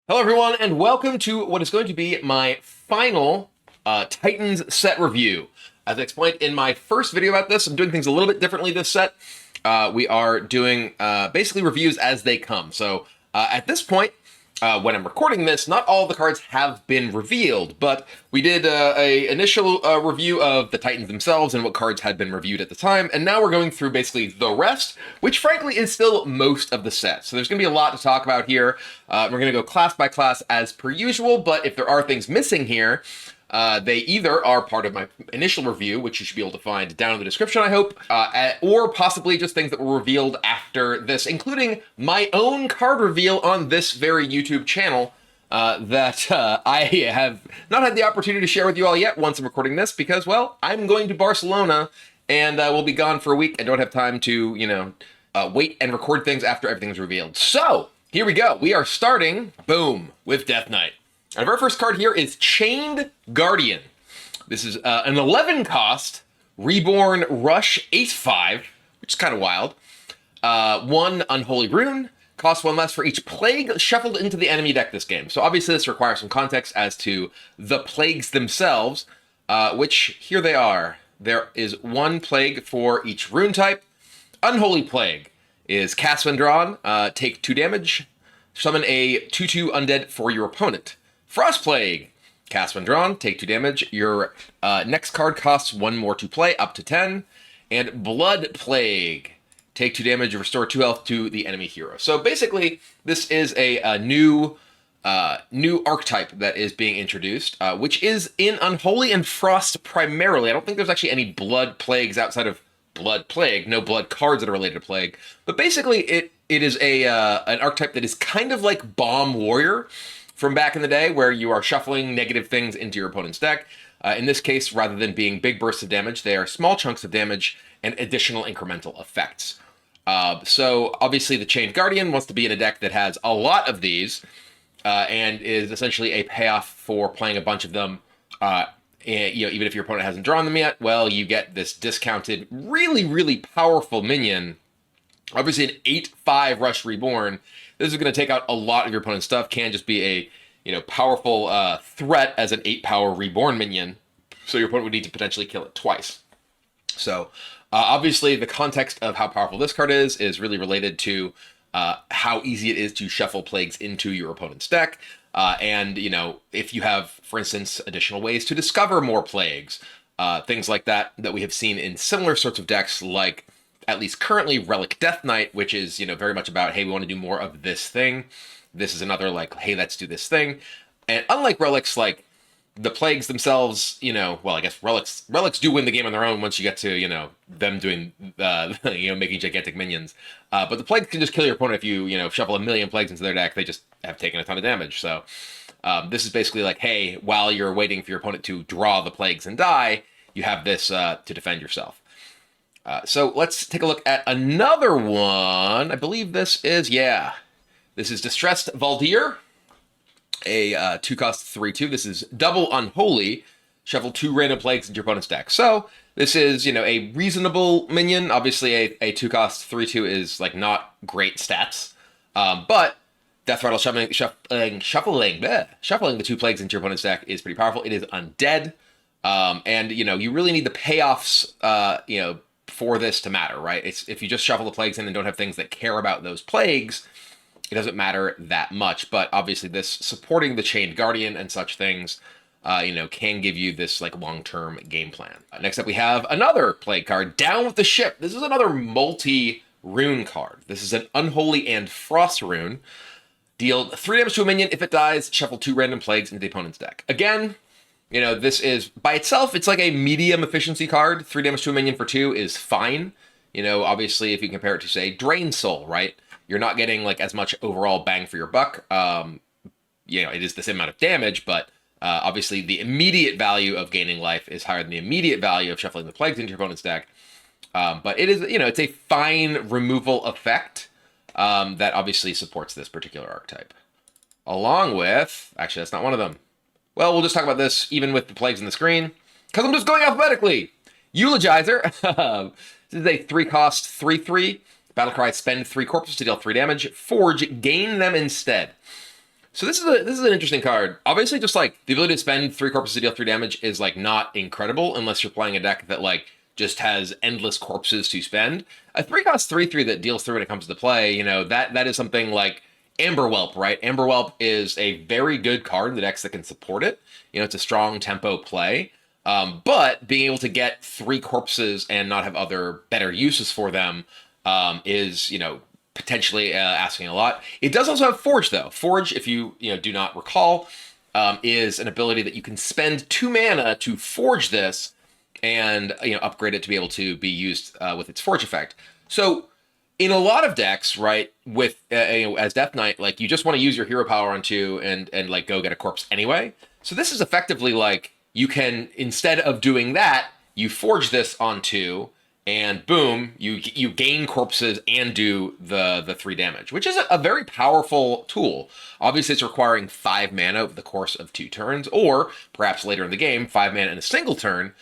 Hello, everyone, and welcome to what is going to be my final Titans set review. As I explained in my first video about this, I'm doing things a little bit differently this set. We are doing basically reviews as they come. So at this point, when I'm recording this, not all the cards have been revealed, but we did a initial review of the Titans themselves and what cards had been reviewed at the time, and now we're going through basically the rest, which frankly is still most of the set. So there's going to be a lot to talk about here. We're going to go class by class as per usual, but if there are things missing here, they either are part of my initial review, which you should be able to find down in the description, I hope, or possibly just things that were revealed after this, including my own card reveal on this very YouTube channel that I have not had the opportunity to share with you all yet once I'm recording this, because, well, I'm going to Barcelona and we'll be gone for a week. I don't have time to, wait and record things after everything's revealed. So, here we go. We are starting, boom, with Death Knight. Our very first card here is Chained Guardian. This is an 11 cost Reborn Rush 8/5, which is kind of wild. 1 Unholy Rune, costs 1 less for each plague shuffled into the enemy deck this game. So obviously this requires some context as to the plagues themselves, which here they are. There is 1 plague for each rune type. Unholy Plague is cast when drawn, take 2 damage, summon a 2/2 undead for your opponent. Frost Plague, cast when drawn, take 2 damage. Your next card costs 1 more to play, up to 10. And Blood Plague, take 2 damage, restore 2 health to the enemy hero. So basically, this is a new archetype that is being introduced, which is in Unholy and Frost primarily. I don't think there's actually any Blood Plagues outside of Blood Plague, no blood cards that are related to Plague. But basically, it is an archetype that is kind of like Bomb Warrior from back in the day, where you are shuffling negative things into your opponent's deck. In this case, rather than being big bursts of damage, they are small chunks of damage and additional incremental effects. So obviously the Chained Guardian wants to be in a deck that has a lot of these, and is essentially a payoff for playing a bunch of them. And, even if your opponent hasn't drawn them yet, well, you get this discounted, really, really powerful minion. Obviously an 8/5 Rush Reborn. This is going to take out a lot of your opponent's stuff. Can just be a powerful threat as an 8-power Reborn minion. So your opponent would need to potentially kill it twice. So obviously the context of how powerful this card is really related to how easy it is to shuffle plagues into your opponent's deck. And if you have, for instance, additional ways to discover more plagues, things like that we have seen in similar sorts of decks, like at least currently Relic Death Knight, which is, very much about, hey, we want to do more of this thing. This is another like, hey, let's do this thing. And unlike relics, like the plagues themselves, well, I guess relics do win the game on their own once you get to, them doing, making gigantic minions. But the plagues can just kill your opponent if you, shuffle a million plagues into their deck. They just have taken a ton of damage. So this is basically like, hey, while you're waiting for your opponent to draw the plagues and die, you have this to defend yourself. So let's take a look at another one. I believe this is Distressed Valdir, a 2-cost 3/2. This is double Unholy. Shuffle 2 random plagues into your opponent's deck. So this is, a reasonable minion. Obviously, a 2-cost 3/2 is like not great stats, but Death Rattle shuffling the 2 plagues into your opponent's deck is pretty powerful. It is undead, and you really need the payoffs, for this to matter, right? It's if you just shuffle the plagues in and don't have things that care about those plagues, it doesn't matter that much. But obviously this supporting the Chained Guardian and such things, can give you this like long-term game plan. Next up we have another plague card, Down with the Ship. This is another multi-rune card. This is an Unholy and Frost rune. Deal 3 damage to a minion. If it dies, shuffle 2 random plagues into the opponent's deck. Again, this is, by itself, it's like a medium efficiency card. 3 damage to a minion for 2 is fine. Obviously, if you compare it to, say, Drain Soul, right? You're not getting, like, as much overall bang for your buck. It is the same amount of damage, but obviously the immediate value of gaining life is higher than the immediate value of shuffling the plagues into your opponent's deck. But it is, it's a fine removal effect that obviously supports this particular archetype. Along with, actually, that's not one of them. Well, we'll just talk about this even with the plagues on the screen, because I'm just going alphabetically. Eulogizer. This is a 3-cost 3/3. Battlecry, spend 3 corpses to deal 3 damage. Forge, gain them instead. So this is an interesting card. Obviously, just like the ability to spend 3 corpses to deal 3 damage is like not incredible unless you're playing a deck that like just has endless corpses to spend. A 3-cost 3/3 that deals 3 when it comes to play, you know, that is something like Amber Whelp, right? Amber Whelp is a very good card in the decks that can support it. You know, it's a strong tempo play. But being able to get 3 corpses and not have other better uses for them is, you know, potentially asking a lot. It does also have Forge, though. Forge, if you do not recall, is an ability that you can spend 2 mana to forge this and upgrade it to be able to be used with its Forge effect. So in a lot of decks, right, with as Death Knight, like you just want to use your hero power on 2 and like go get a corpse anyway. So this is effectively like you can, instead of doing that, you forge this on 2, and boom, you gain corpses and do the 3 damage, which is a very powerful tool. Obviously, it's requiring 5 mana over the course of 2 turns, or perhaps later in the game, 5 mana in a single turn.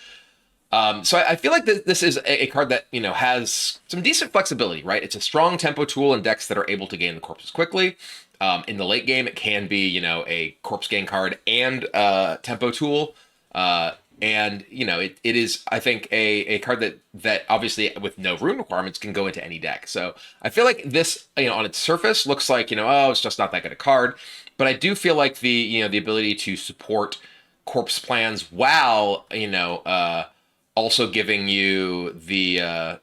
So I feel like this is a card that has some decent flexibility, right? It's a strong tempo tool in decks that are able to gain the corpses quickly. In the late game, it can be a corpse gain card and tempo tool. And it is, I think, a card that obviously with no rune requirements can go into any deck. So I feel like this, on its surface looks like, oh, it's just not that good a card. But I do feel like the ability to support corpse plans while, also giving you the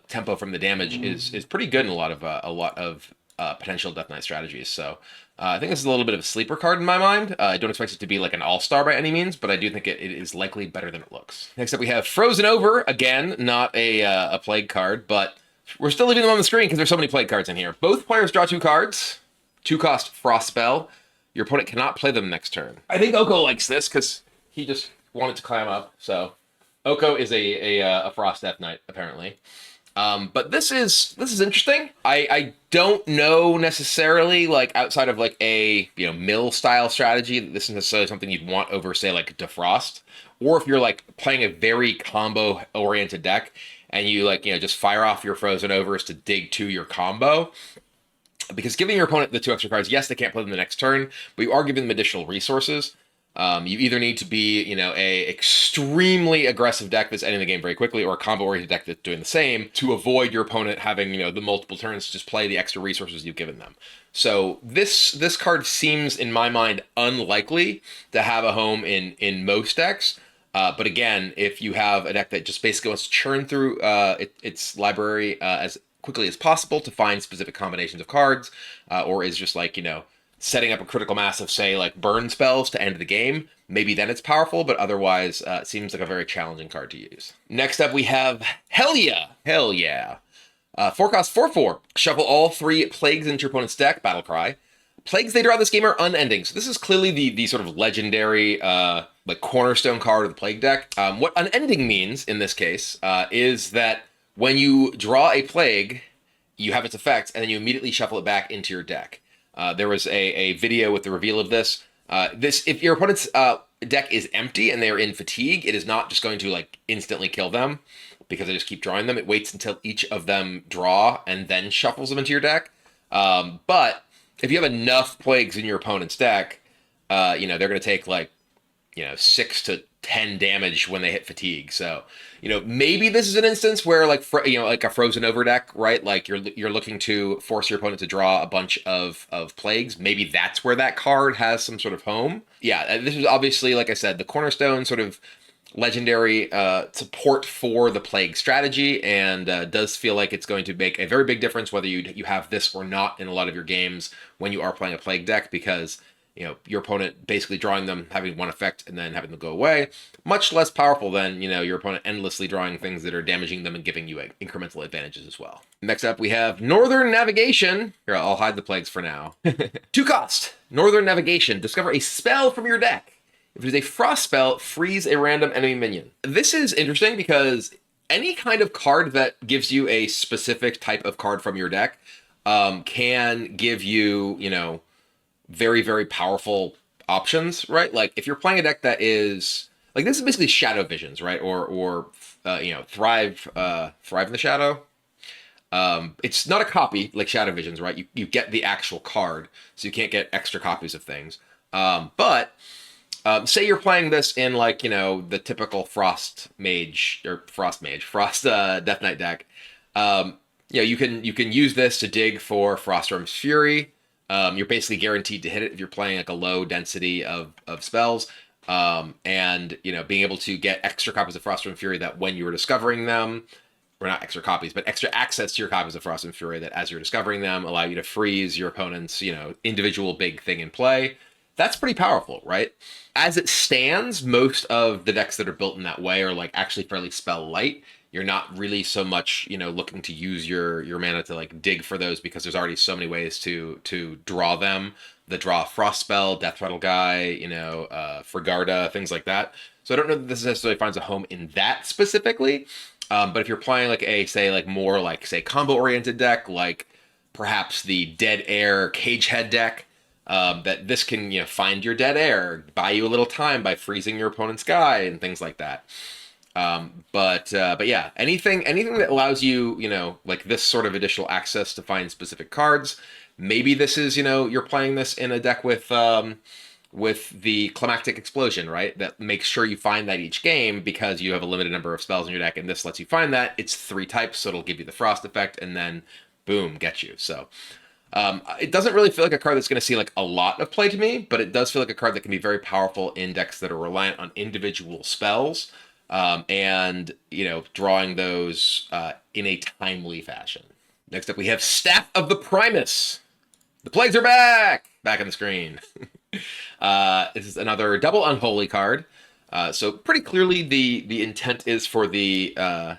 tempo from the damage is pretty good in a lot of potential Death Knight strategies. So I think this is a little bit of a sleeper card in my mind. I don't expect it to be like an all-star by any means, but I do think it is likely better than it looks. Next up, we have Frozen Over. Again, not a plague card, but we're still leaving them on the screen because there's so many plague cards in here. Both players draw 2 cards. 2-cost Frost Spell. Your opponent cannot play them next turn. I think Oko likes this because he just wanted to climb up. So Oko is a Frost Death Knight, apparently. But this is interesting. I don't know necessarily, like, outside of like a mill style strategy, that this is necessarily something you'd want over, say, like Defrost, or if you're like playing a very combo oriented deck and you like just fire off your Frozen Overs to dig to your combo. Because giving your opponent the 2 extra cards, yes, they can't play them the next turn, but you are giving them additional resources. You either need to be, a extremely aggressive deck that's ending the game very quickly, or a combo-oriented deck that's doing the same to avoid your opponent having, the multiple turns to just play the extra resources you've given them. So this card seems, in my mind, unlikely to have a home in most decks. But again, if you have a deck that just basically wants to churn through its library as quickly as possible to find specific combinations of cards, or is just like, setting up a critical mass of, say, like burn spells to end the game, maybe then it's powerful, but otherwise it seems like a very challenging card to use. Next up, we have Hell Yeah. Hell Yeah. 4-cost 4/4. Shuffle all 3 plagues into your opponent's deck, Battle Cry. Plagues they draw this game are unending, so this is clearly the sort of legendary, like cornerstone card of the plague deck. What unending means in this case is that when you draw a plague, you have its effect, and then you immediately shuffle it back into your deck. There was a video with the reveal of this. If your opponent's deck is empty and they're in fatigue, it is not just going to like instantly kill them because they just keep drawing them. It waits until each of them draw and then shuffles them into your deck. But if you have enough plagues in your opponent's deck, they're going to take like 6 to 10 damage when they hit fatigue. So, maybe this is an instance where like like a Frozen Over deck, right? Like you're looking to force your opponent to draw a bunch of plagues. Maybe that's where that card has some sort of home. Yeah, this is obviously, like I said, the cornerstone sort of legendary support for the plague strategy, and does feel like it's going to make a very big difference whether you have this or not in a lot of your games when you are playing a plague deck, because your opponent basically drawing them, having one effect, and then having them go away, much less powerful than, your opponent endlessly drawing things that are damaging them and giving you incremental advantages as well. Next up, we have Northern Navigation. Here, I'll hide the plagues for now. 2-cost, Northern Navigation. Discover a spell from your deck. If it is a frost spell, freeze a random enemy minion. This is interesting because any kind of card that gives you a specific type of card from your deck can give you, very, very powerful options, right? Like if you're playing a deck that is like, this is basically Shadow Visions, right? Or Thrive in the Shadow. It's not a copy like Shadow Visions, right? You get the actual card, so you can't get extra copies of things. But say you're playing this in like, the typical Frost Death Knight deck. You can use this to dig for Frostworm's Fury. You're basically guaranteed to hit it if you're playing like a low density of spells. And being able to get extra copies of Frostworm Fury that when you were discovering them, or not extra copies, but extra access to your copies of Frost and Fury that as you're discovering them allow you to freeze your opponent's, individual big thing in play. That's pretty powerful, right? As it stands, most of the decks that are built in that way are like actually fairly spell light. You're not really so much, looking to use your mana to like dig for those because there's already so many ways to draw them. The draw Frost spell, Death Rattle Guy, Frigarda, things like that. So I don't know that this necessarily finds a home in that specifically. But if you're playing like more combo oriented deck, like perhaps the Dead Air Cagehead deck, that this can find your dead air, buy you a little time by freezing your opponent's guy and things like that. But yeah, anything that allows you like this sort of additional access to find specific cards. Maybe this is you're playing this in a deck with the Climactic Explosion, right? That makes sure you find that each game because you have a limited number of spells in your deck, and this lets you find that. It's 3 types, so it'll give you the Frost effect, and then boom, get you. So it doesn't really feel like a card that's going to see like a lot of play to me, but it does feel like a card that can be very powerful in decks that are reliant on individual spells, and drawing those in a timely fashion. Next up, we have Staff of the Primus. The plagues are back on the screen. This is another double unholy card. So pretty clearly the intent is for the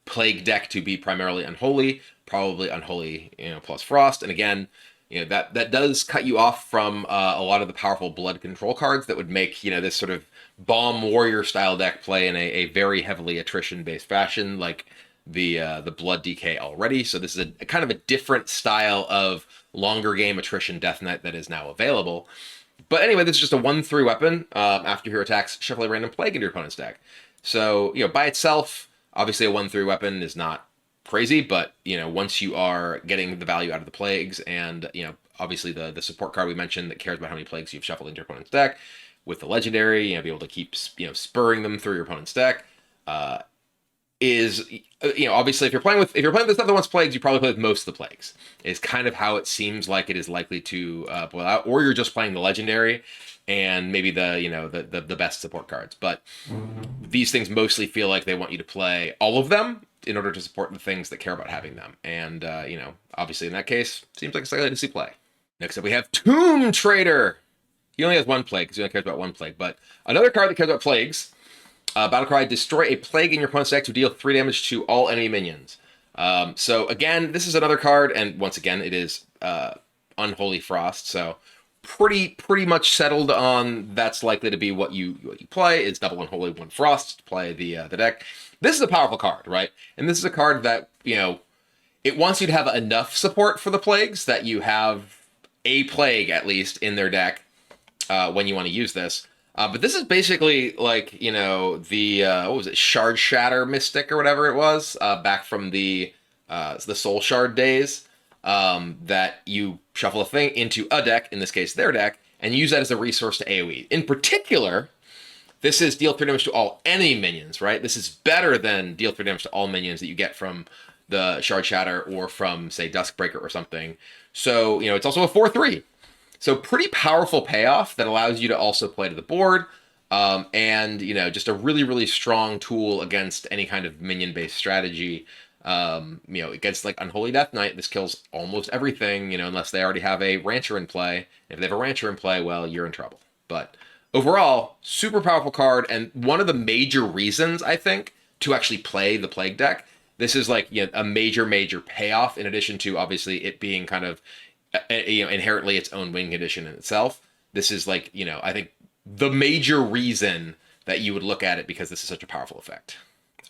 plague deck to be primarily unholy, probably unholy, plus frost. And again, that does cut you off from a lot of the powerful blood control cards that would make this sort of bomb warrior style deck play in a very heavily attrition based fashion, like the blood DK already. So this is a kind of a different style of longer game attrition Death Knight that is now available. But anyway, this is just a 1/3 weapon. After hero attacks, shuffle a random plague into your opponent's deck. So, by itself, obviously a 1/3 weapon is not crazy, but, once you are getting the value out of the plagues and, obviously the support card we mentioned that cares about how many plagues you've shuffled into your opponent's deck, with the legendary, be able to keep, spurring them through your opponent's deck, is obviously if you're playing with the stuff that wants plagues, you probably play with most of the plagues. Is kind of how it seems like it is likely to boil out, or you're just playing the legendary and maybe the best support cards. But these things mostly feel like they want you to play all of them in order to support the things that care about having them. And obviously in that case, seems like it's likely to see play. Next up, we have Tomb Trader. He only has 1 plague because he only cares about 1 plague, but another card that cares about plagues. Battle cry, destroy a plague in your opponent's deck to deal 3 damage to all enemy minions. So again, this is another card, and once again, it is Unholy Frost. So pretty much settled on that's likely to be what you play. Is double Unholy 1 Frost to play the deck. This is a powerful card, right? And this is a card that it wants you to have enough support for the plagues that you have a plague at least in their deck when you want to use this. But this is basically like, the, what was it, Shard Shatter Mystic or whatever it was, back from the Soul Shard days, that you shuffle a thing into a deck, in this case their deck, and use that as a resource to AoE. In particular, this is deal 3 damage to all enemy minions, right? This is better than deal 3 damage to all minions that you get from the Shard Shatter or from, say, Duskbreaker or something. So, it's also a 4/3. So pretty powerful payoff that allows you to also play to the board, and just a really, really strong tool against any kind of minion-based strategy. Against like Unholy Death Knight, this kills almost everything, unless they already have a Rancher in play. If they have a Rancher in play, well, you're in trouble. But overall, super powerful card, and one of the major reasons, I think, to actually play the Plague deck. This is like a major payoff, in addition to obviously it being kind of inherently its own win condition in itself. This is like, I think the major reason that you would look at it because this is such a powerful effect.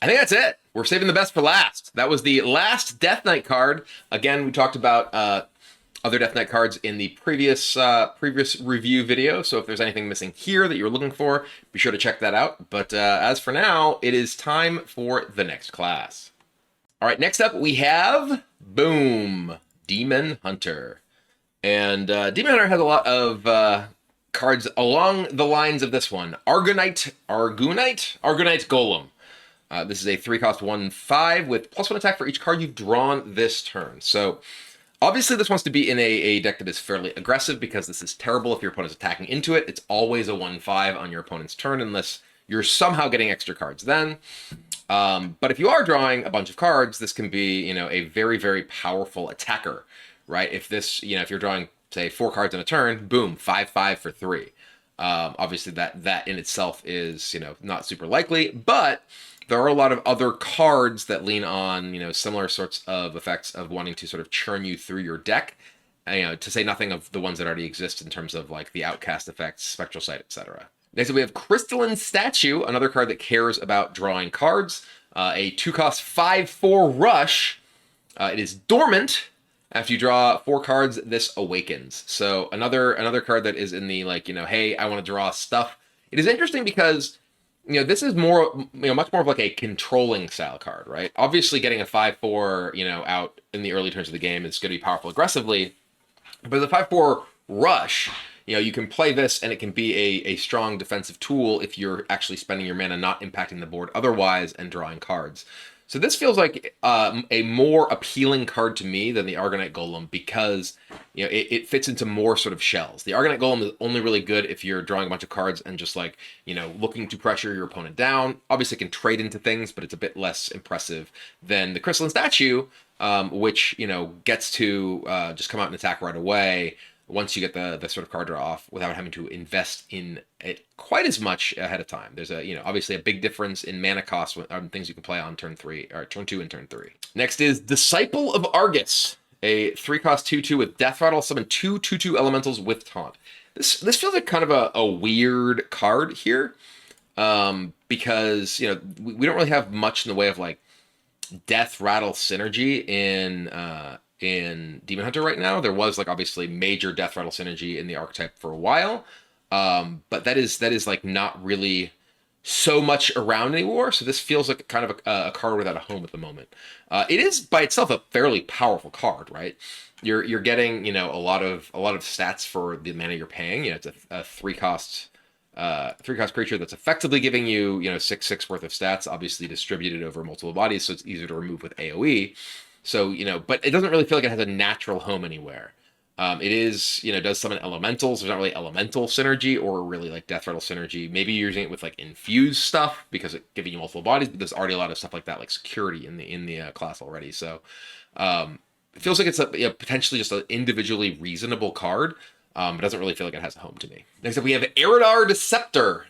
I think that's it. We're saving the best for last. That was the last Death Knight card. Again, we talked about other Death Knight cards in the previous review video. So if there's anything missing here that you're looking for, be sure to check that out. But as for now, it is time for the next class. All right, next up we have, boom, Demon Hunter. And Demon Hunter has a lot of cards along the lines of this one. Argonite Golem. This is a 3-cost 1/5 with +1 attack for each card you've drawn this turn. So obviously this wants to be in a deck that is fairly aggressive because this is terrible if your opponent's attacking into it. It's always a 1/5 on your opponent's turn unless you're somehow getting extra cards then. But if you are drawing a bunch of cards, this can be, a very, very powerful attacker, right? If this, if you're drawing, say, 4 cards in a turn, boom, 5/5 for 3. Obviously that in itself is, not super likely, but there are a lot of other cards that lean on, similar sorts of effects of wanting to sort of churn you through your deck, to say nothing of the ones that already exist in terms of like the outcast effects, spectral sight, etc. Next up, we have Crystalline Statue, another card that cares about drawing cards. A 2-cost 5/4 rush. It is dormant. After you draw 4 cards, this awakens. So another card that is in the hey, I want to draw stuff. It is interesting because this is more, much more of like a controlling style card, right? Obviously, getting a 5/4, out in the early turns of the game is going to be powerful aggressively, but the 5/4 rush. You can play this and it can be a strong defensive tool if you're actually spending your mana, not impacting the board otherwise, and drawing cards. So this feels like a more appealing card to me than the Argonite Golem because it fits into more sort of shells. The Argonite Golem is only really good if you're drawing a bunch of cards and just looking to pressure your opponent down. Obviously, it can trade into things, but it's a bit less impressive than the Crystalline Statue, which gets to just come out and attack right away once you get the sort of card draw off without having to invest in it quite as much ahead of time. There's obviously a big difference in mana cost on things you can play on turn 3 or turn 2 and turn 3. Next is Disciple of Argus, a 3-cost 2/2 with Death Rattle, summon 2 2/2 elementals with taunt. This feels like kind of a weird card here, because we don't really have much in the way of like Death Rattle synergy in Demon Hunter right now. There was obviously major Death Rattle synergy in the archetype for a while, but that is not really so much around anymore. So this feels like kind of a card without a home at the moment. It is by itself a fairly powerful card, right? You're getting a lot of stats for the mana you're paying. It's a 3-cost 3-cost creature that's effectively giving you 6/6 worth of stats, obviously distributed over multiple bodies, so it's easier to remove with AOE. So, but it doesn't really feel like it has a natural home anywhere. It is, does summon elementals. There's not really elemental synergy or really Death Rattle synergy. Maybe you're using it with infused stuff because it's giving you multiple bodies, but there's already a lot of stuff like that, like security in the class already. So it feels like it's potentially just an individually reasonable card, but it doesn't really feel like it has a home to me. Next up, we have Eridar Deceptor.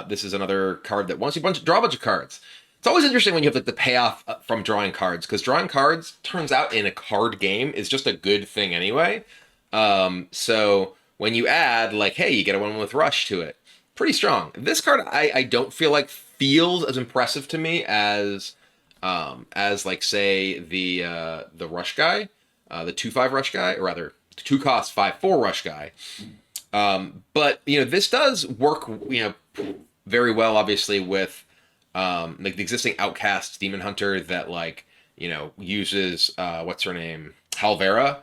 This is another card that wants you draw a bunch of cards. It's always interesting when you have the payoff from drawing cards, because drawing cards turns out in a card game is just a good thing anyway. So when you add hey, you get a 1/1 with Rush to it, pretty strong. This card I don't feel like feels as impressive to me as say the Rush guy, the 2/5 Rush guy, or rather 2-cost 5/4 Rush guy. But this does work very well, obviously, with the existing outcast Demon Hunter that uses what's her name, Halvera.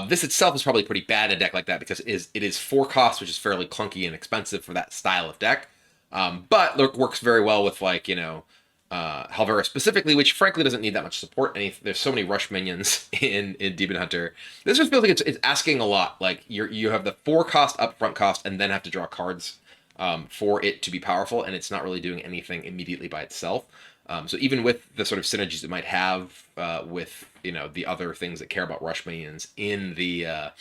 This itself is probably pretty bad in a deck like that because it is 4 costs, which is fairly clunky and expensive for that style of deck. But it works very well with Halvera specifically, which frankly doesn't need that much support. There's so many rush minions in Demon Hunter. This just feels like it's asking a lot. You have the 4-cost upfront cost and then have to draw cards for it to be powerful, and it's not really doing anything immediately by itself. So even with the sort of synergies it might have with the other things that care about rush minions in the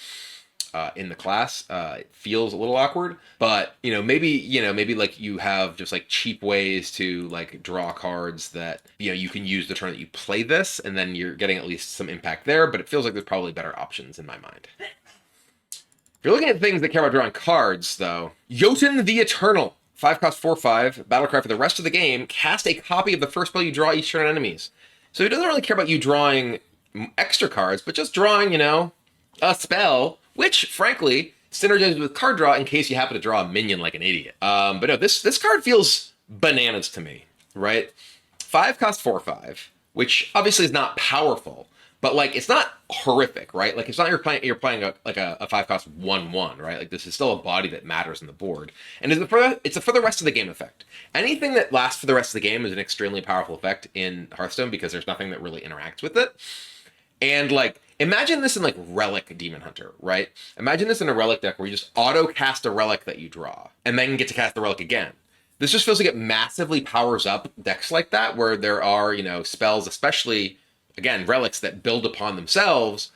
class, it feels a little awkward. But maybe you have just cheap ways to draw cards that you can use the turn that you play this, and then you're getting at least some impact there. But it feels like there's probably better options in my mind. If you're looking at things that care about drawing cards, though, Jotun the Eternal, 5-cost 4/5, battlecry for the rest of the game. Cast a copy of the first spell you draw each turn on enemies. So he doesn't really care about you drawing extra cards, but just drawing, a spell, which, frankly, synergizes with card draw in case you happen to draw a minion like an idiot. But no, this card feels bananas to me, right? 5-cost 4/5 which obviously is not powerful, but like it's not horrific, right? Like it's not you're playing a 5-cost 1/1, right? Like this is still a body that matters on the board, and it's a for the rest of the game effect. Anything that lasts for the rest of the game is an extremely powerful effect in Hearthstone because there's nothing that really interacts with it. And like imagine this in like Relic Demon Hunter, right? Imagine this in a Relic deck where you just auto cast a Relic that you draw, and then get to cast the Relic again. This just feels like it massively powers up decks like that, where there are, you know, spells, especially, again, relics that build upon themselves,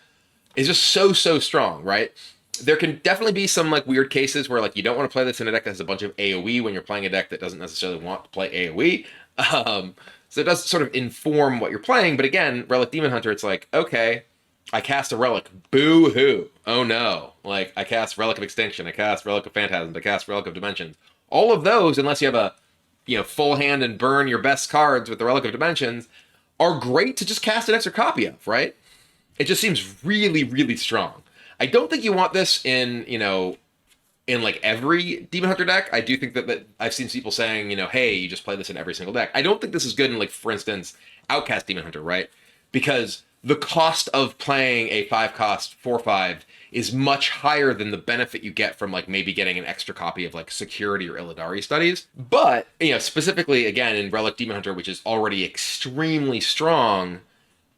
is just so, so strong, right? There can definitely be some like weird cases where like you don't want to play this in a deck that has a bunch of AoE when you're playing a deck that doesn't necessarily want to play AoE. So it does sort of inform what you're playing, but again, Relic Demon Hunter, it's like, okay, I cast a Relic, boo-hoo, oh no. Like, I cast Relic of Extinction, I cast Relic of Phantasms, I cast Relic of Dimensions. All of those, unless you have a, you know, full hand and burn your best cards with the Relic of Dimensions, are great to just cast an extra copy of, right? It just seems really, really strong. I don't think you want this in, you know, in like every Demon Hunter deck. I do think that I've seen people saying, you know, hey, you just play this in every single deck. I don't think this is good in like, for instance, Outcast Demon Hunter, right? Because the cost of playing a 5-cost 4/5 is much higher than the benefit you get from like maybe getting an extra copy of like Security or Illidari Studies. But, you know, specifically again in Relic Demon Hunter, which is already extremely strong,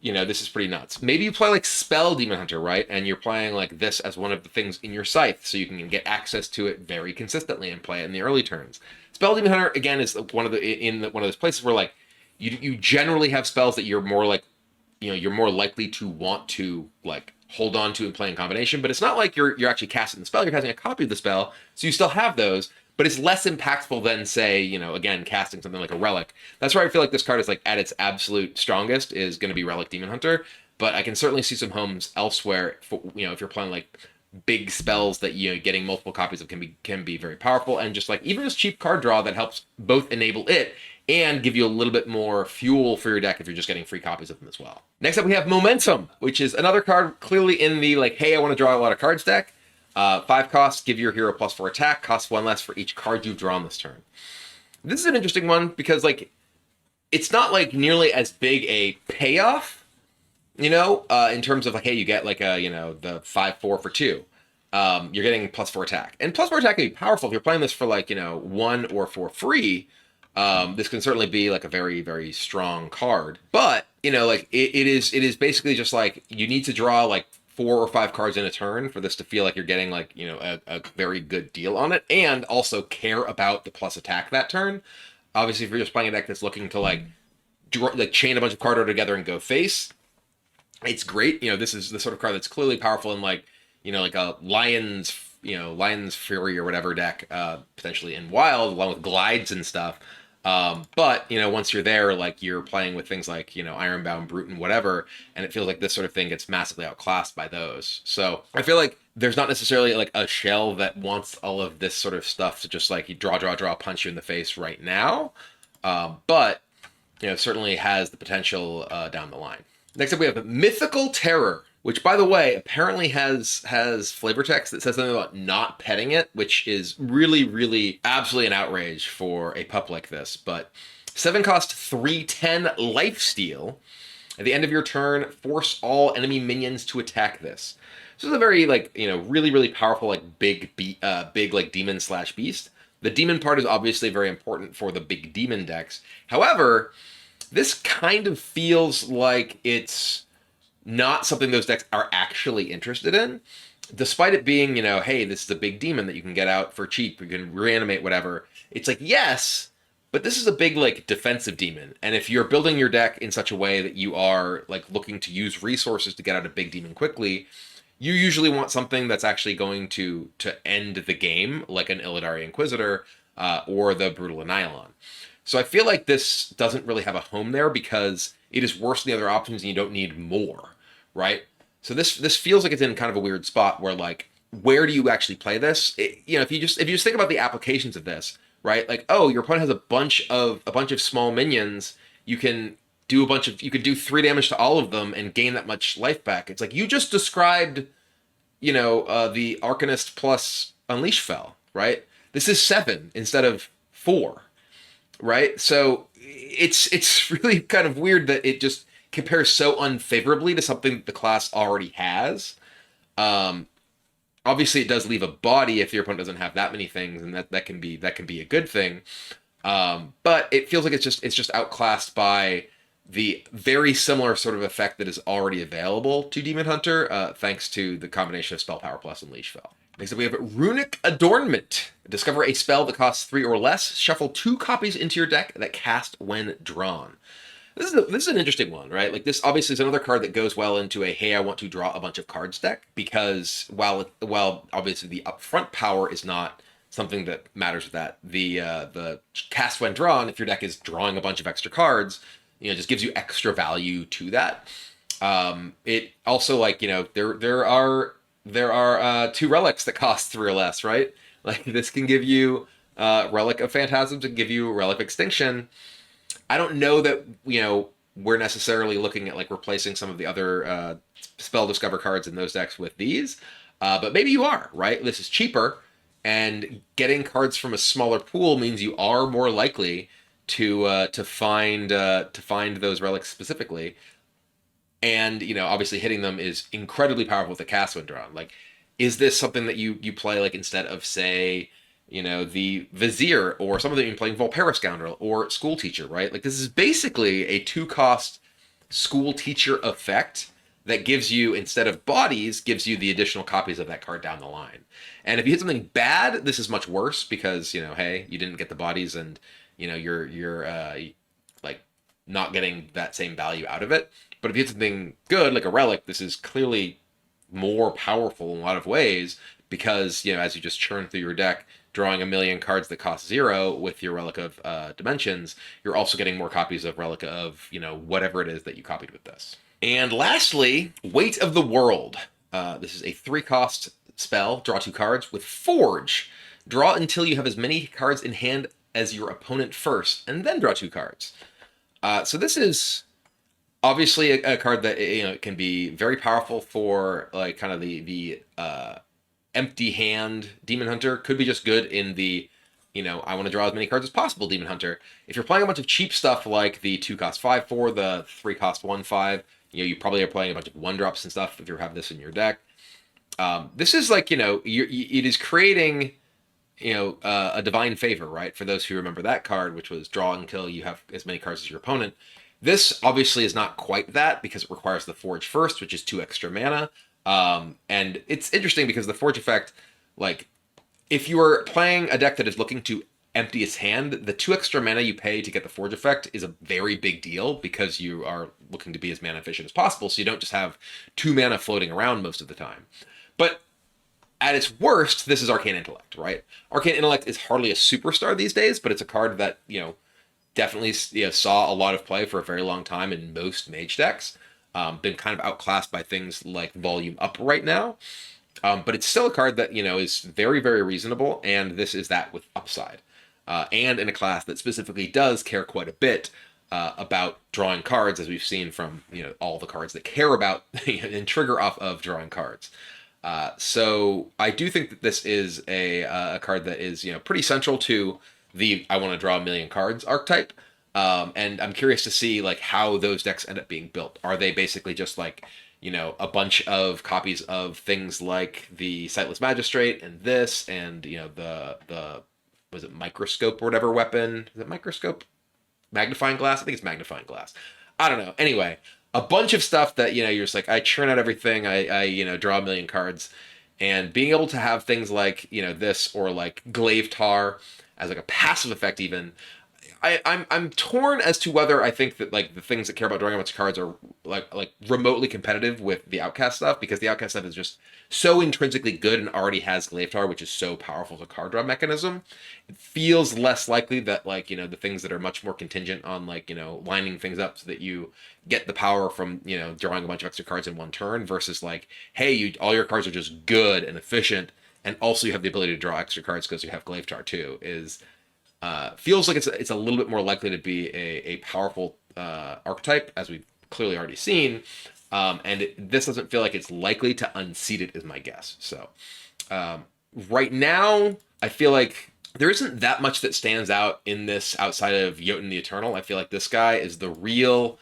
you know, this is pretty nuts. Maybe you play like Spell Demon Hunter, right? And you're playing like this as one of the things in your scythe, so you can get access to it very consistently and play it in the early turns. Spell Demon Hunter again is one of those places where like you generally have spells that you're more like, you know, you're more likely to want to like hold on to and play in combination, but it's not like you're actually casting the spell, you're casting a copy of the spell, so you still have those, but it's less impactful than, say, you know, again, casting something like a Relic. That's where I feel like this card is like at its absolute strongest is going to be Relic Demon Hunter, but I can certainly see some homes elsewhere for, you know, if you're playing like big spells that, you know, getting multiple copies of can be very powerful, and just like even just cheap card draw that helps both enable it and give you a little bit more fuel for your deck if you're just getting free copies of them as well. Next up, we have Momentum, which is another card clearly in the, like, hey, I want to draw a lot of cards deck. 5 costs, give your hero +4 attack, costs 1 less for each card you've drawn this turn. This is an interesting one because, like, it's not, like, nearly as big a payoff, you know, in terms of, like, hey, you get, like, a, you know, the 5/4 for 2. You're getting +4 attack. And +4 attack can be powerful if you're playing this for, like, you know, 1 or for free. This can certainly be like a very, very strong card, but you know, like it is basically just like you need to draw like 4 or 5 cards in a turn for this to feel like you're getting like, you know, a very good deal on it, and also care about the plus attack that turn. Obviously, if you're just playing a deck that's looking to like chain a bunch of card art together and go face, it's great. You know, this is the sort of card that's clearly powerful in like, you know, like a Lion's Fury or whatever deck, potentially in Wild, along with glides and stuff. But, you know, once you're there, like you're playing with things like, you know, Ironbound, Brute, and whatever, and it feels like this sort of thing gets massively outclassed by those. So I feel like there's not necessarily like a shell that wants all of this sort of stuff to just like you draw, punch you in the face right now. But, you know, certainly has the potential down the line. Next up, we have Mythical Terror, which, by the way, apparently has flavor text that says something about not petting it, which is really, really absolutely an outrage for a pup like this. But 7 cost 3/10 lifesteal. At the end of your turn, force all enemy minions to attack this. This is a very, like, you know, really, really powerful, like, big like demon/beast. The demon part is obviously very important for the big demon decks. However, this kind of feels like it's not something those decks are actually interested in, despite it being, you know, hey, this is a big demon that you can get out for cheap, you can reanimate, whatever. It's like, yes, but this is a big, like, defensive demon. And if you're building your deck in such a way that you are, like, looking to use resources to get out a big demon quickly, you usually want something that's actually going to end the game, like an Illidari Inquisitor or the Brutal Annihilon. So I feel like this doesn't really have a home there because it is worse than the other options and you don't need more, right? So this feels like it's in kind of a weird spot where, like, where do you actually play this? You know, if you just think about the applications of this, right? Like, oh, your opponent has a bunch of small minions. You can do 3 damage to all of them and gain that much life back. It's like you just described, you know, the Arcanist plus Unleash Fel, right? This is 7 instead of 4. Right? So it's really kind of weird that it just compares so unfavorably to something that the class already has. Um, Obviously, it does leave a body if your opponent doesn't have that many things, and that can be a good thing. But it feels like it's just outclassed by the very similar sort of effect that is already available to Demon Hunter, thanks to the combination of Spell Power Plus and Leash Spell. Next up, we have Runic Adornment. Discover a spell that costs 3 or less. Shuffle 2 copies into your deck that cast when drawn. This is an interesting one, right? Like, this obviously is another card that goes well into a hey, I want to draw a bunch of cards deck, because while obviously the upfront power is not something that matters with that, the cast when drawn, if your deck is drawing a bunch of extra cards, just gives you extra value to that. It also, like, there are 2 relics that cost 3 or less, right? Like, this can give you Relic of Phantasms and give you Relic of Extinction. I don't know that, we're necessarily looking at, like, replacing some of the other Spell Discover cards in those decks with these, but maybe you are, right? This is cheaper, and getting cards from a smaller pool means you are more likely to find those relics specifically. And, obviously hitting them is incredibly powerful with the cast when drawn. Like, is this something that you play, like, instead of, say, the Vizier, or some of them even playing Volpera Scoundrel or School Teacher, right? Like, this is basically a 2-cost School Teacher effect that gives you, instead of bodies, gives you the additional copies of that card down the line. And if you hit something bad, this is much worse, because, hey, you didn't get the bodies, and, you're like, not getting that same value out of it. But if you hit something good, like a relic, this is clearly more powerful in a lot of ways, because, as you just churn through your deck, drawing a million cards that cost 0 with your Relic of Dimensions, you're also getting more copies of Relic of, whatever it is that you copied with this. And lastly, Weight of the World. This is a 3-cost spell, draw 2 cards, with Forge. Draw until you have as many cards in hand as your opponent first, and then draw 2 cards. So this is obviously a card that, can be very powerful for, like, kind of the empty hand Demon Hunter. Could be just good in the, I want to draw as many cards as possible Demon Hunter. If you're playing a bunch of cheap stuff like the 2-cost 5/4, the 3-cost 1/5, you probably are playing a bunch of 1-drops and stuff if you have this in your deck. This is like, it is creating, a divine favor, right? For those who remember that card, which was draw until you have as many cards as your opponent. This obviously is not quite that, because it requires the Forge first, which is 2 extra mana. And it's interesting because the Forge effect, like, if you are playing a deck that is looking to empty its hand, the 2 extra mana you pay to get the Forge effect is a very big deal, because you are looking to be as mana efficient as possible, so you don't just have 2 mana floating around most of the time. But at its worst, this is Arcane Intellect, right? Arcane Intellect is hardly a superstar these days, but it's a card that, definitely saw a lot of play for a very long time in most mage decks. Been kind of outclassed by things like Volume Up right now. But it's still a card that, is very, very reasonable, and this is that with upside. And in a class that specifically does care quite a bit about drawing cards, as we've seen from, all the cards that care about and trigger off of drawing cards. So I do think that this is a card that is, pretty central to the I want to draw a million cards archetype. And I'm curious to see, like, how those decks end up being built. Are they basically just like, a bunch of copies of things like the Sightless Magistrate and this, and, the was it Microscope or whatever weapon? Is it Microscope? Magnifying Glass? I think it's Magnifying Glass. I don't know. Anyway, a bunch of stuff that, you're just like, I churn out everything. I draw a million cards. And being able to have things like, this, or like Glaive Tar as like a passive effect even, I'm torn as to whether I think that, like, the things that care about drawing a bunch of cards are like remotely competitive with the Outcast stuff, because the Outcast stuff is just so intrinsically good and already has Glaive Tar, which is so powerful as a card draw mechanism. It feels less likely that, like, the things that are much more contingent on, like, lining things up so that you get the power from, drawing a bunch of extra cards in one turn, versus like, hey, all your cards are just good and efficient, and also you have the ability to draw extra cards because you have Glaive Tar too, is feels like it's a little bit more likely to be a powerful archetype, as we've clearly already seen. And this doesn't feel like it's likely to unseat it, is my guess. So right now, I feel like there isn't that much that stands out in this outside of Jotun the Eternal. I feel like this guy is the real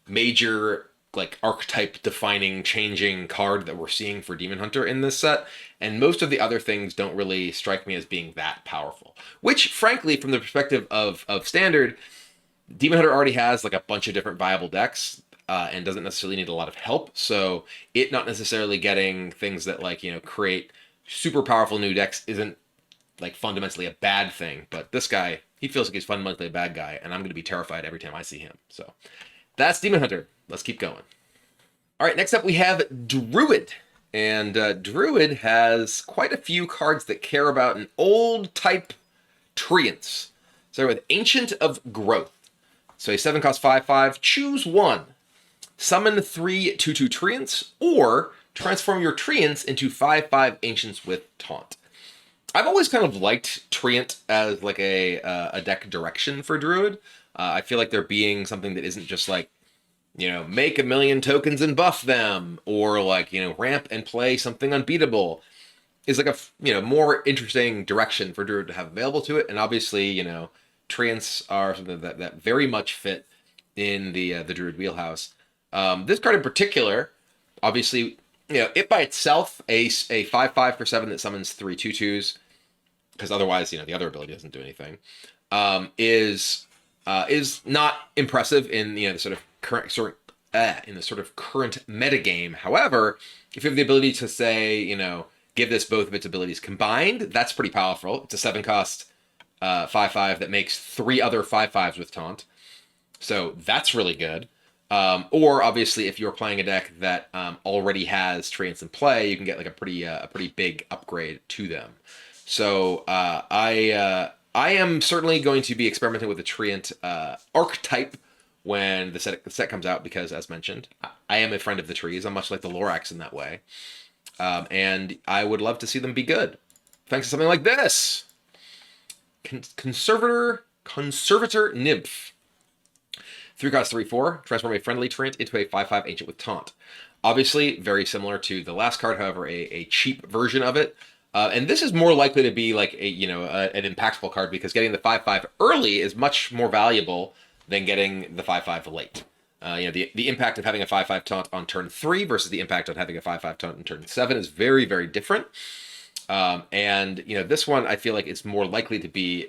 major like archetype defining changing card that we're seeing for Demon Hunter in this set, and most of the other things don't really strike me as being that powerful, which frankly from the perspective of standard, Demon Hunter already has like a bunch of different viable decks, and doesn't necessarily need a lot of help, so it not necessarily getting things that like create super powerful new decks isn't like fundamentally a bad thing. But this guy, he feels like he's fundamentally a bad guy, and I'm going to be terrified every time I see him. So that's Demon Hunter. Let's keep going. All right, next up we have Druid. And Druid has quite a few cards that care about an old type treants. So with Ancient of Growth. So a 7-cost 5/5, choose one. Summon 3 2/2 treants, or transform your treants into 5/5 ancients with taunt. I've always kind of liked treant as like a deck direction for Druid. I feel like there being something that isn't just like, make a million tokens and buff them, or like, ramp and play something unbeatable, is like a, more interesting direction for Druid to have available to it. And obviously, treants are something that very much fit in the Druid wheelhouse. This card in particular, obviously, it by itself, a 5/5 for 7 that summons 3 2/2s, because otherwise, the other ability doesn't do anything, is not impressive in the sort of current metagame. However, if you have the ability to say, give this both of its abilities combined, that's pretty powerful. It's a 7-cost 5/5 that makes 3 other 5/5s with taunt, so that's really good. Or obviously, if you're playing a deck that already has treants in play, you can get like a pretty big upgrade to them. So I am certainly going to be experimenting with the treant archetype when the set comes out, because as mentioned, I am a friend of the trees. I'm much like the Lorax in that way, and I would love to see them be good. Thanks to something like this, Conservator Nymph. 3-cost 3/4, transform a friendly treant into a 5/5 ancient with taunt. Obviously, very similar to the last card, however, a cheap version of it. And this is more likely to be like an impactful card, because getting the 5/5 early is much more valuable than getting the 5/5 late. The impact of having a 5/5 taunt on turn 3 versus the impact of having a 5/5 taunt on turn 7 is very, very different. And this one I feel like it's more likely to be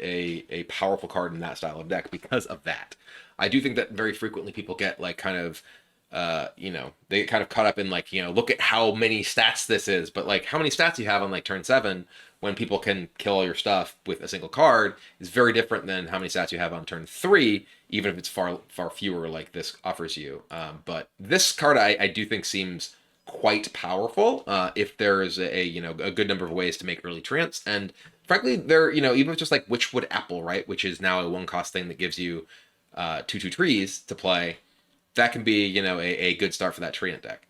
a powerful card in that style of deck because of that. I do think that very frequently people get like kind of they get kind of caught up in like, look at how many stats this is, but like how many stats you have on like turn 7 when people can kill all your stuff with a single card is very different than how many stats you have on turn 3, even if it's far fewer like this offers you. But this card I do think seems quite powerful if there's a good number of ways to make early treants. And frankly, there, even with just like Witchwood Apple, right, which is now a 1-cost thing that gives you 2/2 trees to play, that can be, a good start for that treant deck.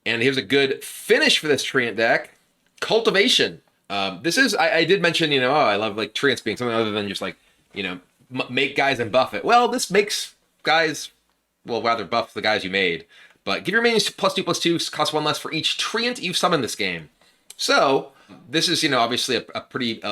And here's a good finish for this treant deck, Cultivation. This is, I did mention, I love like treants being something other than just like, make guys and buff it. Well, this makes guys, well, rather buff the guys you made. But give your minions +2/+2, cost 1 less for each treant you've summoned this game. So this is, obviously a pretty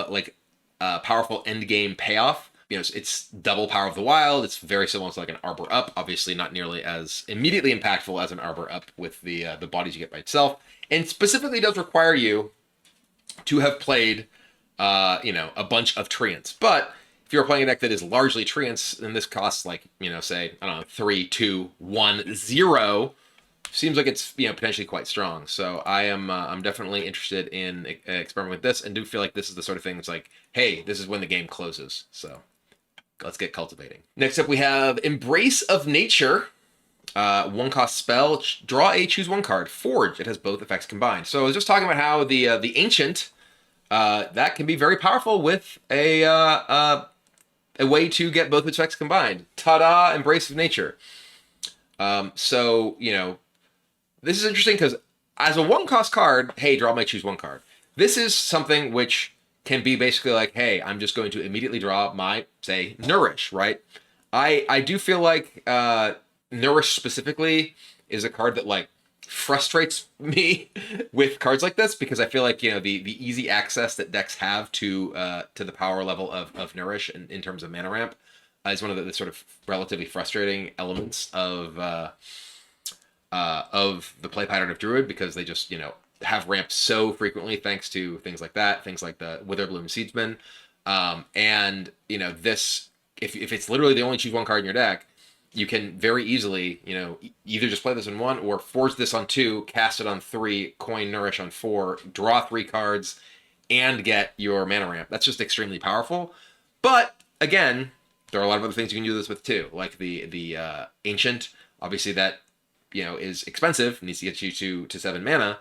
powerful end game payoff. It's double Power of the Wild. It's very similar to like an Arbor Up. Obviously not nearly as immediately impactful as an Arbor Up with the bodies you get by itself. And specifically does require you to have played, a bunch of treants. But if you're playing a deck that is largely treants, then this costs like, say, I don't know, 3, 2, 1, 0. Seems like it's, potentially quite strong. So I'm definitely interested in experimenting with this, and do feel like this is the sort of thing that's like, hey, this is when the game closes. So let's get cultivating. Next up, we have Embrace of Nature. 1-cost spell. Draw a choose 1 card. Forge. It has both effects combined. So I was just talking about how the Ancient that can be very powerful with a way to get both effects combined. Ta-da! Embrace of Nature. So this is interesting because as a 1-cost card, hey, draw my choose 1 card. This is something which can be basically like, hey, I'm just going to immediately draw my, say, Nourish, right? I do feel like Nourish specifically is a card that like frustrates me with cards like this, because I feel like, the easy access that decks have to the power level of Nourish in terms of mana ramp is one of the sort of relatively frustrating elements of the play pattern of Druid, because they just, have ramp so frequently thanks to things like that, things like the Witherbloom Seedsman. And, this, if it's literally the only choose one card in your deck, you can very easily, either just play this on 1 or force this on 2, cast it on 3, coin Nourish on 4, draw 3 cards, and get your mana ramp. That's just extremely powerful. But again, there are a lot of other things you can do this with too, like the Ancient. Obviously, that is expensive, needs to get you to 7 mana.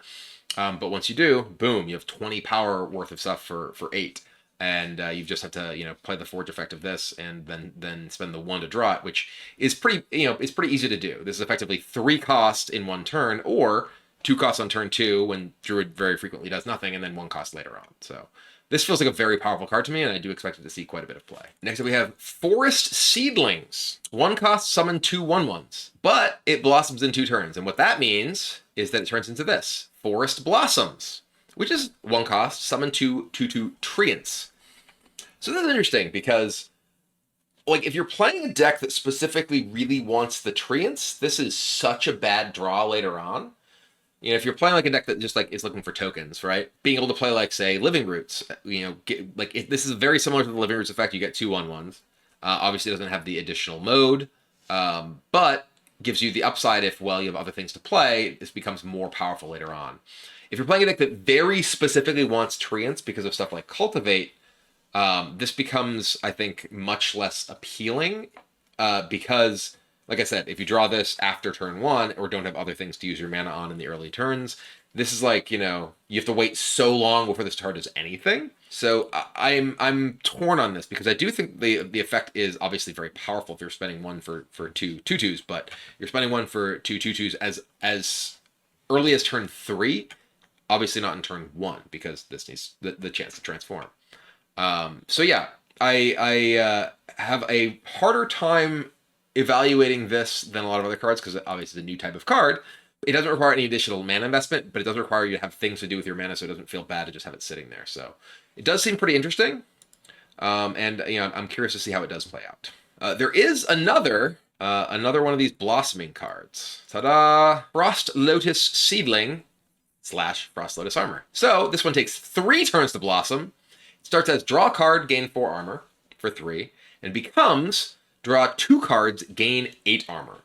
But once you do, boom, you have 20 power worth of stuff for 8. And you just have to, play the Forge effect of this, and then spend the 1 to draw it, which is pretty, it's pretty easy to do. This is effectively 3 cost in 1 turn, or 2 costs on turn 2 when Druid very frequently does nothing, and then 1 cost later on. So this feels like a very powerful card to me, and I do expect it to see quite a bit of play. Next up, we have Forest Seedlings. 1 cost, summon 2 1/1s, but it blossoms in 2 turns. And what that means is that it turns into this, Forest Blossoms, which is 1 cost, summon 2 2/2 Treants. So this is interesting because, like, if you're playing a deck that specifically really wants the Treants, this is such a bad draw later on. If you're playing like a deck that just is looking for tokens, right? Being able to play like, say, Living Roots, this is very similar to the Living Roots effect. You get 2 1/1s. Obviously, it doesn't have the additional mode, but gives you the upside if, well, you have other things to play. This becomes more powerful later on. If you're playing a deck that very specifically wants Treants because of stuff like Cultivate, this becomes, I think, much less appealing because, like I said, if you draw this after turn 1 or don't have other things to use your mana on in the early turns, this is like, you have to wait so long before this card does anything. So I'm torn on this because I do think the effect is obviously very powerful if you're spending 1 for 2 2/2s, but you're spending 1 for 2 2/2s as early as turn 3, obviously not in turn 1 because this needs the chance to transform. So yeah, I have a harder time evaluating this than a lot of other cards because obviously it's a new type of card. It doesn't require any additional mana investment, but it does require you to have things to do with your mana, so it doesn't feel bad to just have it sitting there. So it does seem pretty interesting, and I'm curious to see how it does play out. There is another one of these blossoming cards. Ta-da! Frost Lotus Seedling / Frost Lotus Armor. So this one takes 3 turns to blossom. It starts as draw a card, gain 4 armor for 3, and becomes draw 2 cards, gain 8 armor.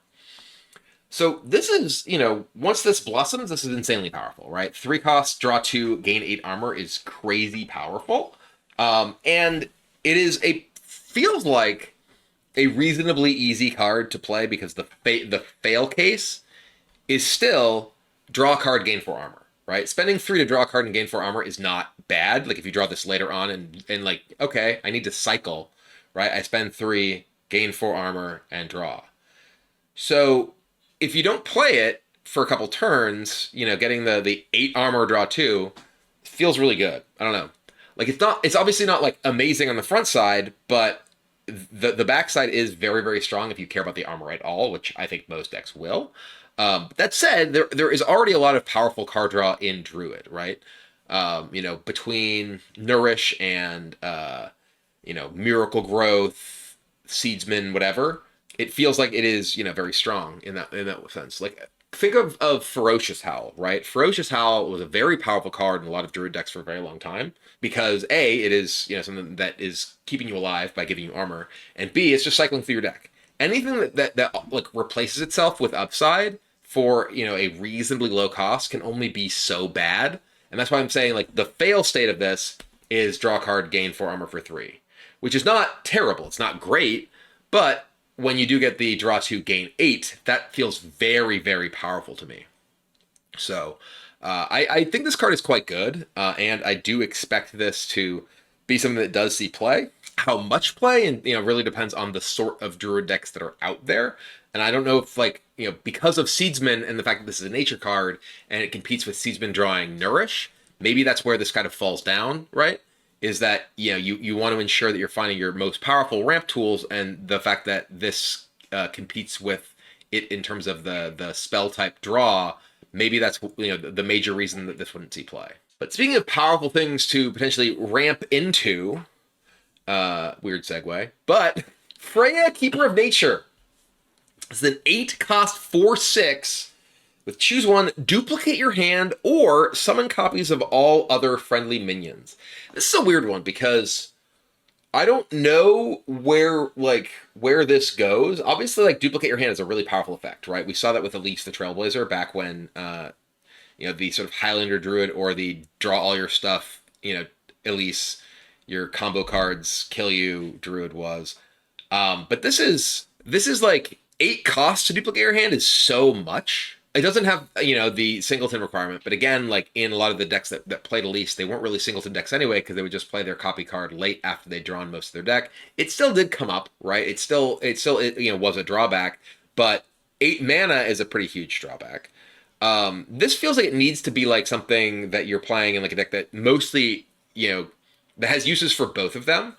So this is, once this blossoms, this is insanely powerful, right? 3 costs, draw 2, gain 8 armor is crazy powerful. And it feels like a reasonably easy card to play because the fail case is still draw a card, gain 4 armor, right? Spending 3 to draw a card and gain 4 armor is not bad. Like if you draw this later on and like, okay, I need to cycle, right? I spend 3, gain 4 armor, and draw. So if you don't play it for a couple turns, getting the 8 armor, draw 2 feels really good. I don't know. Like it's obviously not like amazing on the front side, but the back side is very, very strong if you care about the armor at all, which I think most decks will. That said, there is already a lot of powerful card draw in Druid, right? Between Nourish and Miracle Growth, Seedsman, whatever, it feels like it is, very strong in that sense. Like, think of Ferocious Howl, right? Ferocious Howl was a very powerful card in a lot of Druid decks for a very long time because A, it is, something that is keeping you alive by giving you armor, and B, it's just cycling through your deck. Anything that like replaces itself with upside for, a reasonably low cost can only be so bad. And that's why I'm saying, like, the fail state of this is draw a card, gain 4 armor for 3, which is not terrible. It's not great, but when you do get the draw 2, gain 8, that feels very, very powerful to me. So I think this card is quite good, and I do expect this to be something that does see play. How much play, and really depends on the sort of Druid decks that are out there. And I don't know if, like, because of Seedsman and the fact that this is a nature card and it competes with Seedsman drawing Nourish, maybe that's where this kind of falls down, right? Is that, you want to ensure that you're finding your most powerful ramp tools, and the fact that this competes with it in terms of the spell type draw, maybe that's, the major reason that this wouldn't see play. But speaking of powerful things to potentially ramp into, weird segue, but Freya, Keeper of Nature. It's an 8 cost 4/6 with choose one, duplicate your hand, or summon copies of all other friendly minions. This is a weird one because I don't know where this goes. Obviously, like duplicate your hand is a really powerful effect, right? We saw that with Elise the Trailblazer back when the sort of Highlander Druid or the draw all your stuff, Elise, your combo cards kill you Druid was. But this is like 8 costs to duplicate your hand is so much. It doesn't have the singleton requirement, but again, like in a lot of the decks that played Elise, they weren't really singleton decks anyway because they would just play their copy card late after they'd drawn most of their deck. It still did come up, right? It was a drawback, but 8 mana is a pretty huge drawback. This feels like it needs to be like something that you're playing in like a deck that mostly that has uses for both of them.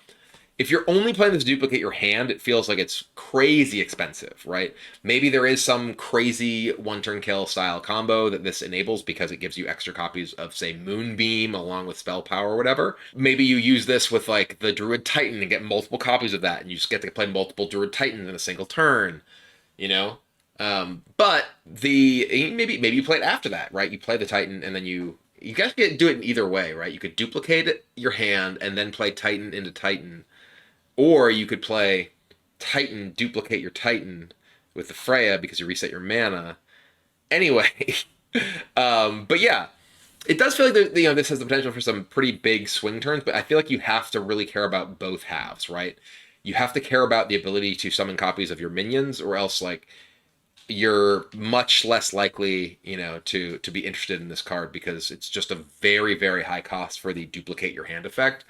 If you're only playing this to duplicate your hand, it feels like it's crazy expensive, right? Maybe there is some crazy one-turn kill style combo that this enables because it gives you extra copies of, say, Moonbeam along with spell power or whatever. Maybe you use this with, like, the Druid Titan and get multiple copies of that, and you just get to play multiple Druid Titans in a single turn, But maybe you play it after that, right? You play the Titan, and then you guys can do it in either way, right? You could duplicate your hand and then play Titan into Titan. Or you could play Titan, duplicate your Titan with the Freya because you reset your mana. Anyway, but yeah, it does feel like this has the potential for some pretty big swing turns, but I feel like you have to really care about both halves, right? You have to care about the ability to summon copies of your minions, or else like you're much less likely, to be interested in this card because it's just a very, very high cost for the duplicate your hand effect.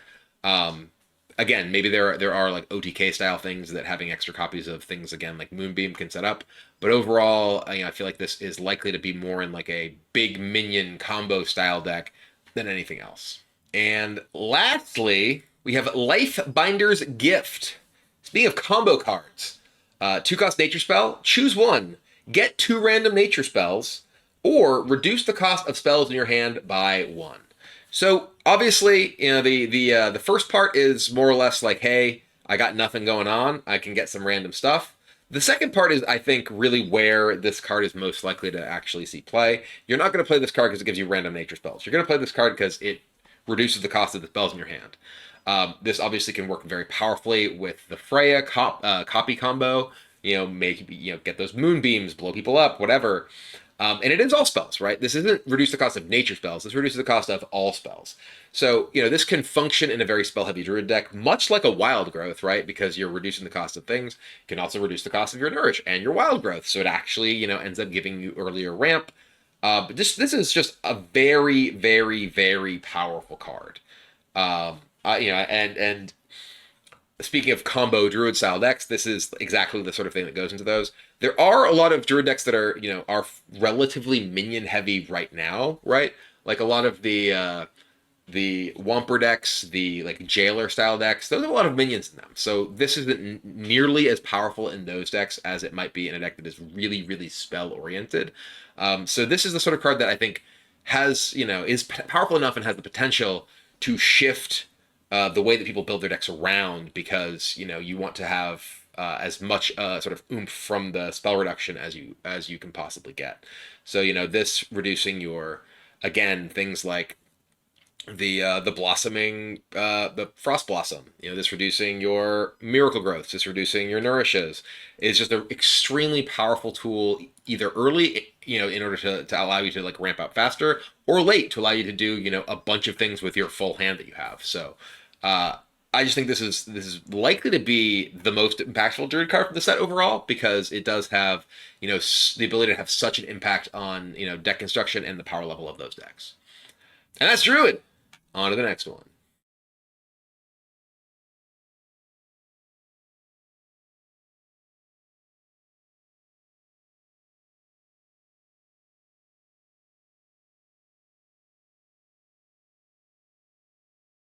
Again, maybe there are like OTK style things that having extra copies of things again like Moonbeam can set up, but overall, I feel like this is likely to be more in like a big minion combo style deck than anything else. And lastly, we have Lifebinder's Gift. Speaking of combo cards, 2 cost nature spell, choose one, get 2 random nature spells, or reduce the cost of spells in your hand by 1. So obviously, the first part is more or less like, hey, I got nothing going on. I can get some random stuff. The second part is, I think, really where this card is most likely to actually see play. You're not going to play this card because it gives you random nature spells. You're going to play this card because it reduces the cost of the spells in your hand. This obviously can work very powerfully with the Freya copy combo. Get those moonbeams, blow people up, whatever. And it is all spells, right? This isn't reduce the cost of nature spells. This reduces the cost of all spells. So, this can function in a very spell-heavy Druid deck, much like a Wild Growth, right? Because you're reducing the cost of things. It can also reduce the cost of your Nourish and your Wild Growth. So it actually, ends up giving you earlier ramp. But this is just a very, very, very powerful card. And speaking of combo Druid style decks, this is exactly the sort of thing that goes into those. There are a lot of Druid decks that are relatively minion heavy right now, right? Like a lot of the Womper decks, the like Jailer style decks, those have a lot of minions in them. So this isn't nearly as powerful in those decks as it might be in a deck that is really, really spell oriented. So this is the sort of card that I think has, is powerful enough and has the potential to shift the way that people build their decks around, because you want to have as much sort of oomph from the spell reduction as you can possibly get. So this reducing your, again, things like the blossoming, the frost blossom, this reducing your miracle growths, this reducing your nourishes, is just an extremely powerful tool, either early, in order to allow you to like ramp up faster, or late to allow you to do, a bunch of things with your full hand that you have. So, I just think this is likely to be the most impactful Druid card from the set overall, because it does have, the ability to have such an impact on, deck construction and the power level of those decks. And that's Druid. On to the next one.